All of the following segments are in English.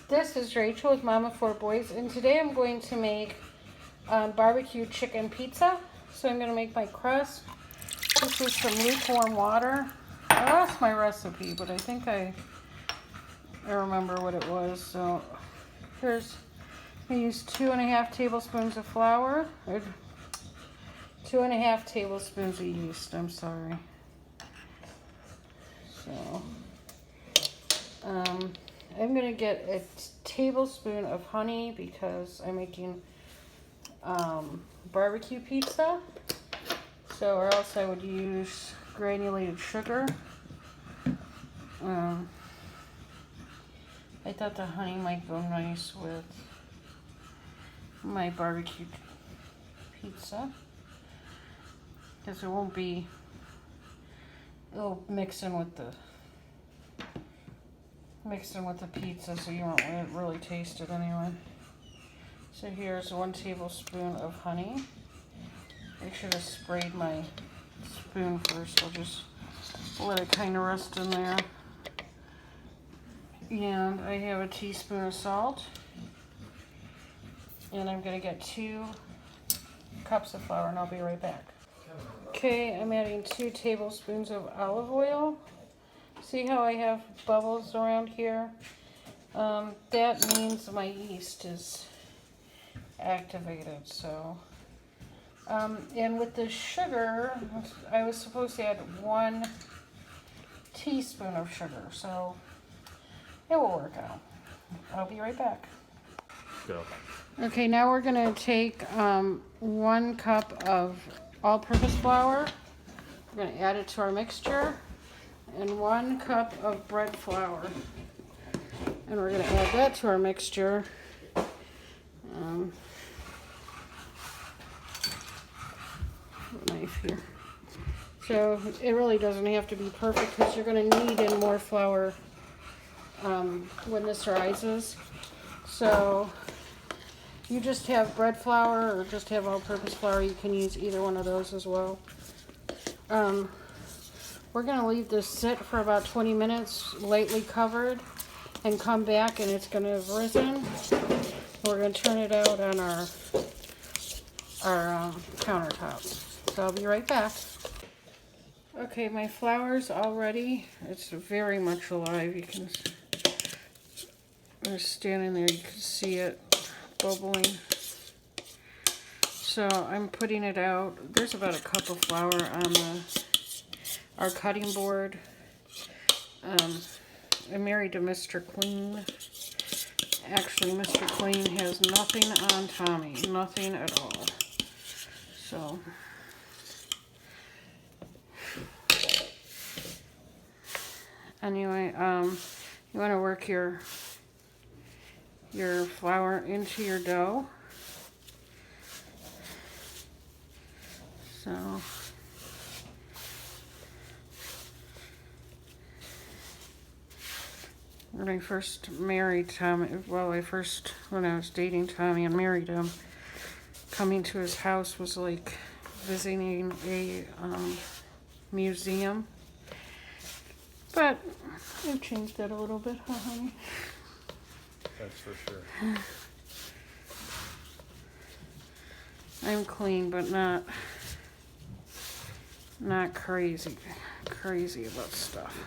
This is Rachel with Mama 4 Boys, and today I'm going to make barbecue chicken pizza. So I'm going to make my crust. This is some lukewarm water. I lost my recipe, but I think I remember what it was. So I use 2.5 tablespoons of flour, or 2.5 tablespoons of yeast, I'm sorry. So, I'm going to get a tablespoon of honey because I'm making barbecue pizza. So, or else I would use granulated sugar. I thought the honey might go nice with my barbecue pizza because it'll mix in with the pizza, so you won't really taste it anyway. So here's 1 tablespoon of honey. I should have sprayed my spoon first. I'll just let it kind of rest in there. And I have a teaspoon of salt. And I'm going to get 2 cups of flour, and I'll be right back. Okay, I'm adding 2 tablespoons of olive oil. See how I have bubbles around here? That means my yeast is activated. So, and with the sugar, I was supposed to add 1 teaspoon of sugar. So it will work out. I'll be right back. Go. Okay, now we're gonna take 1 cup of all-purpose flour. We're gonna add it to our mixture, and 1 cup of bread flour, and we're gonna add that to our mixture. Knife here. So it really doesn't have to be perfect because you're gonna need in more flour when this rises. So you just have bread flour or just have all-purpose flour. You can use either one of those as well. We're going to leave this sit for about 20 minutes, lightly covered, and come back and it's going to have risen. We're going to turn it out on our countertops. So I'll be right back. Okay, my flour's all ready. It's very much alive. You can, it's standing there, you can see it bubbling. So I'm putting it out. There's about a cup of flour on our cutting board. I'm married to Mr. Clean. Actually, Mr. Clean has nothing on Tommy, nothing at all. So anyway, you want to work your flour into your dough. So when I first married Tommy, when I was dating Tommy and married him, coming to his house was like visiting a museum. But I've changed that a little bit, huh, honey? That's for sure. I'm clean, but not crazy about stuff.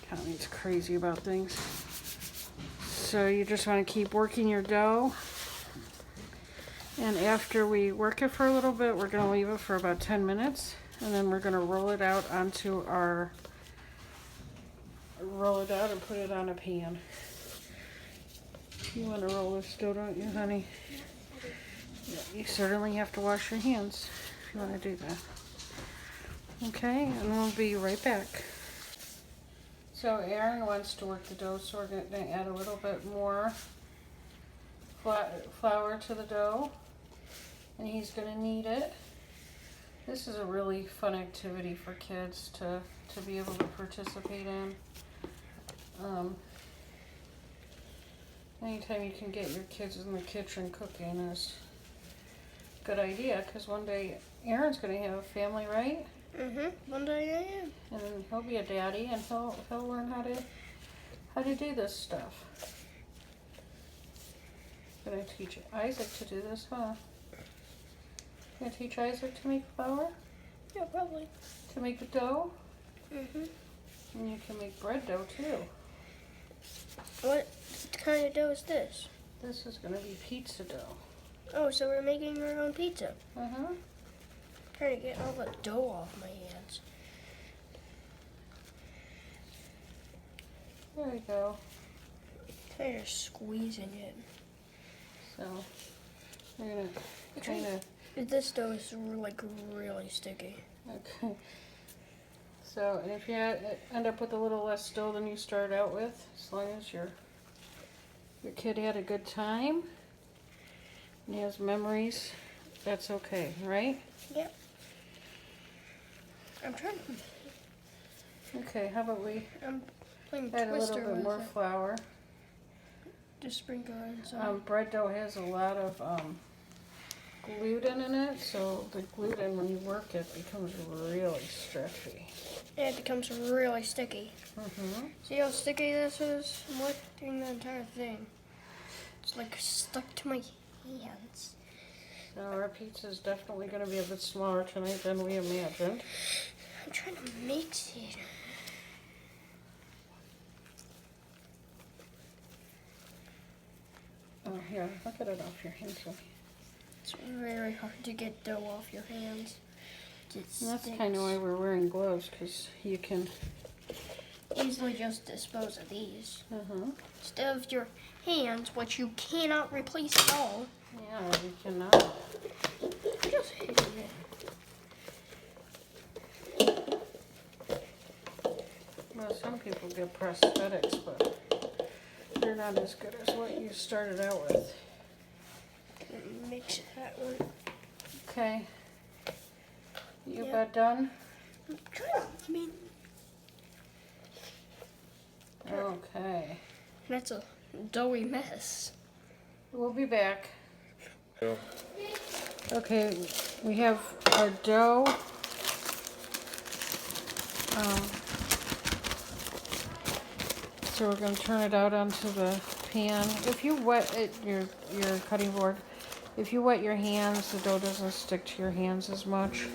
Tommy's crazy about things. So you just want to keep working your dough. And after we work it for a little bit, we're going to leave it for about 10 minutes. And then we're going to roll it out and put it on a pan. You want to roll this dough, don't you, honey? Yeah, you certainly have to wash your hands if you want to do that. Okay, and we'll be right back. So Aaron wants to work the dough, so we're going to add a little bit more flour to the dough, and he's going to knead it. This is a really fun activity for kids to be able to participate in. Anytime you can get your kids in the kitchen cooking is a good idea, because one day Aaron's going to have a family, right? One day I am. And then he'll be a daddy, and he'll learn how to do this stuff. Gonna teach Isaac to do this, huh? Gonna teach Isaac to make flour? Yeah, probably. To make the dough? Mhm. And you can make bread dough too. What kind of dough is this? This is gonna be pizza dough. Oh, so we're making our own pizza. Uh-huh. Trying to get all the dough off my hands. There we go. Kind of squeezing it. So we're gonna kind of This dough is like really sticky. okay. So and if you end up with a little less dough than you started out with, as long as your kid had a good time and he has memories, that's okay, right? Yep. I'm trying to. Okay, how about we I'm playing add a Twister little bit with more it. flour? Just sprinkle in some. Bread dough has a lot of gluten in it, so the gluten, when you work it, becomes really stretchy. And it becomes really sticky. Mm-hmm. See how sticky this is? I'm lifting the entire thing. It's like stuck to my hands. So our pizza is definitely going to be a bit smaller tonight than we imagined. I'm trying to mix it. Oh, here, look at it off your hands. It's very hard to get dough off your hands. And that's kind of why we're wearing gloves, because you can easily just dispose of these. Uh-huh. Instead of your hands, which you cannot replace at all. Yeah, you cannot. Just hitting it. Well, some people get prosthetics, but they're not as good as what you started out with. Mix that one. Okay. You Yep. got done? I'm trying to, Okay. that's a doughy mess. We'll be back. Go. Okay, we have our dough. So we're going to turn it out onto the pan. If you wet it, your cutting board, if you wet your hands, the dough doesn't stick to your hands as much.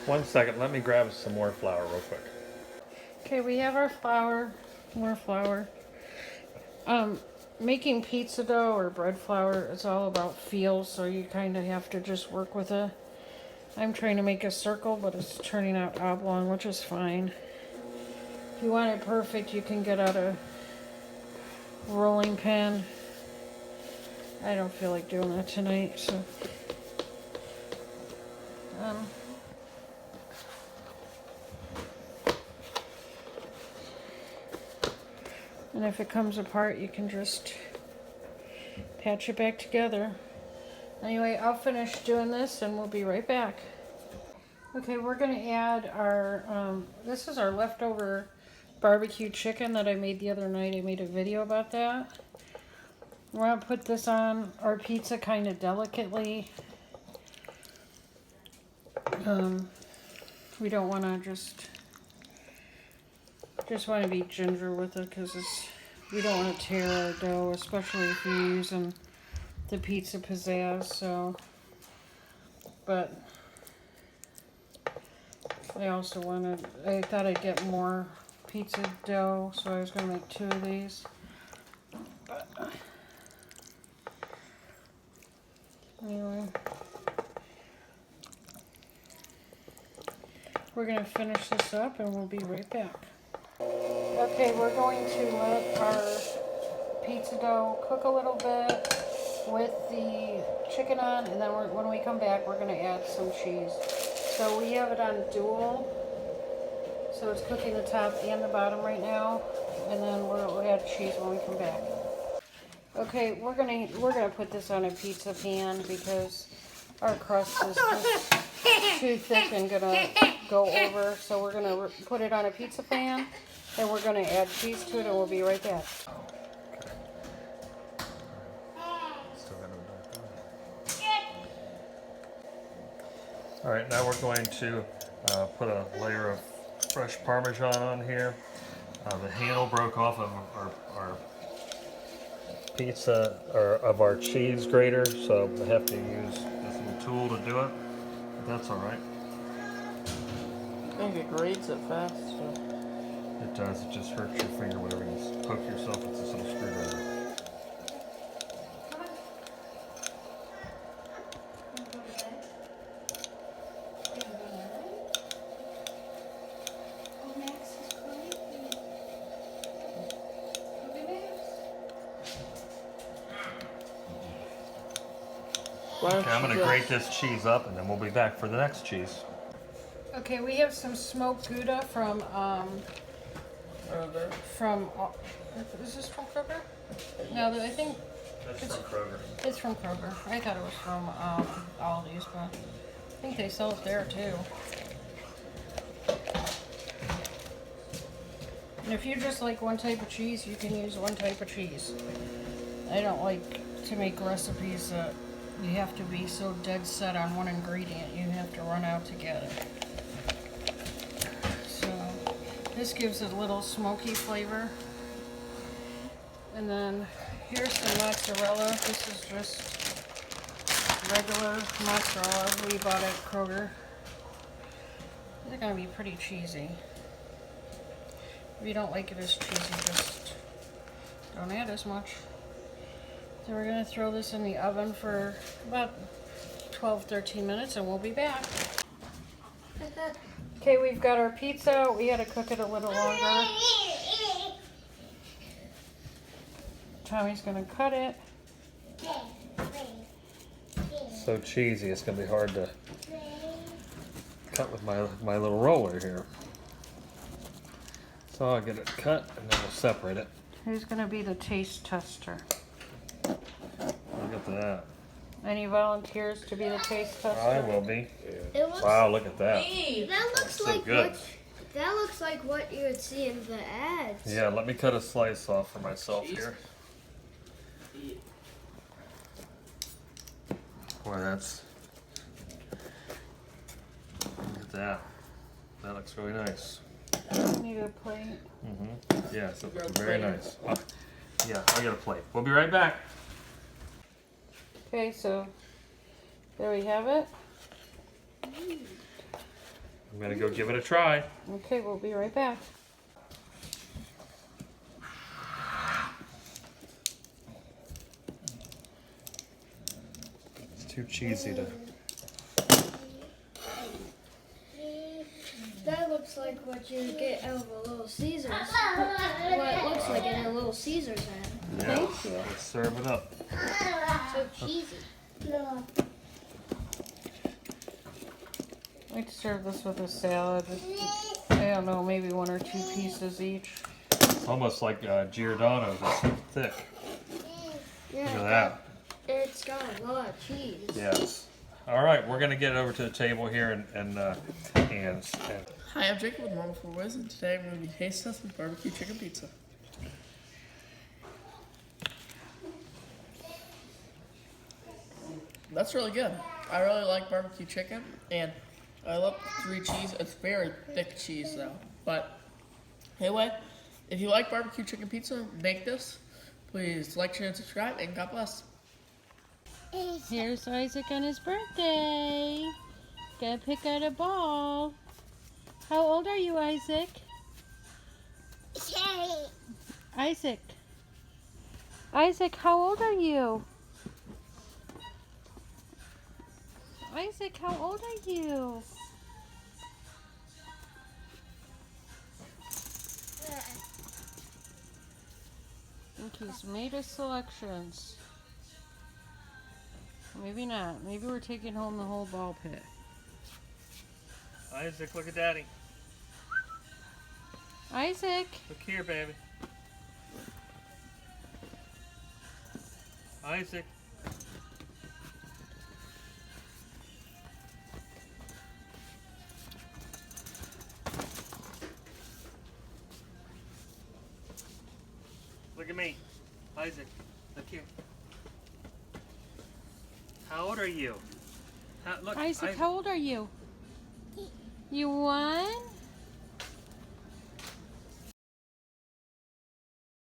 1 second, let me grab some more flour real quick. Okay, we have our flour, more flour. Making pizza dough or bread flour is all about feel, so you kind of have to just work with it. I'm trying to make a circle, but it's turning out oblong, which is fine. If you want it perfect, you can get out a rolling pin. I don't feel like doing that tonight, so and if it comes apart, you can just patch it back together. Anyway, I'll finish doing this and we'll be right back. Okay, we're gonna add our, this is our leftover barbecue chicken that I made the other night. I made a video about that. We're gonna put this on our pizza kind of delicately. We don't wanna just want to be ginger with it, because we don't want to tear our dough, especially if you're using the pizza pizzazz. So, but I also I thought I'd get more pizza dough, so I was going to make 2 of these. But anyway, we're going to finish this up and we'll be right back. Okay, we're going to let our pizza dough cook a little bit with the chicken on, and then when we come back, we're going to add some cheese. So we have it on dual, so it's cooking the top and the bottom right now, and then we'll add cheese when we come back. Okay, we're gonna put this on a pizza pan because our crust is just too thick and gonna go over. So we're gonna put it on a pizza pan, and we're gonna add cheese to it, and we'll be right back. All right, now we're going to put a layer of fresh Parmesan on here. The handle broke off of our pizza or of our cheese grater, so I have to use this little tool to do it. But that's all right. I think it grates it fast. It does. It just hurts your finger whenever you poke yourself with this little screwdriver. Okay, I'm gonna grate this cheese up, and then we'll be back for the next cheese. Okay, we have some smoked Gouda from, is this from Kroger? No, I think That's from Kroger. it's from Kroger. I thought it was from, Aldi's, but I think they sell it there too. And if you just like one type of cheese, you can use one type of cheese. I don't like to make recipes that you have to be so dead set on one ingredient, you have to run out to get it. So, this gives it a little smoky flavor. And then, here's some mozzarella. This is just regular mozzarella we bought at Kroger. They're gonna be pretty cheesy. If you don't like it as cheesy, just don't add as much. So we're going to throw this in the oven for about 12-13 minutes and we'll be back. Okay, we've got our pizza. We had to cook it a little longer. Tommy's going to cut it. So cheesy, it's gonna be hard to cut with my little roller here. So I'll get it cut and then we'll separate it. Who's going to be the taste tester? Look at that. Any volunteers to be the taste tester? I will be. It looks, Wow, look at that. that looks So like good. that looks like what you would see in the ads. Yeah, let me cut a slice off for myself here. Boy, that's... Look at that. That looks really nice. Need a plate. Mm-hmm. Yeah, so very nice. Yeah, I got a plate. We'll be right back. Okay, so there we have it. I'm gonna go give it a try. Okay, we'll be right back. It's too cheesy to... That looks like what you get out of a Little Caesars. What it looks like in a Little Caesars ad. Yeah. Thank you. Let's serve it up. So cheesy. I like to serve this with a salad. I don't know, maybe 1 or 2 pieces each. It's almost like Giordano's. It's so thick. Yeah, Look at that. It's got a lot of cheese. Yes. All right, we're gonna get it over to the table here and Hi, I'm Jacob with Mama 4 Ways, and today we're going to be taste testing barbecue chicken pizza. That's really good. I really like barbecue chicken, and I love 3 cheese. It's very thick cheese though. But anyway, if you like barbecue chicken pizza, make this. Please like, share, and subscribe, and God bless. Here's Isaac on his birthday. Gotta pick out a ball. How old are you, Isaac? Isaac. Isaac, how old are you? Isaac, how old are you? I think he's made his selections. Maybe not. Maybe we're taking home the whole ball pit. Isaac, look at Daddy. Isaac! Look here, baby. Isaac. Look at me. Isaac, look here. How old are you? Look, Isaac, how old are you? You won?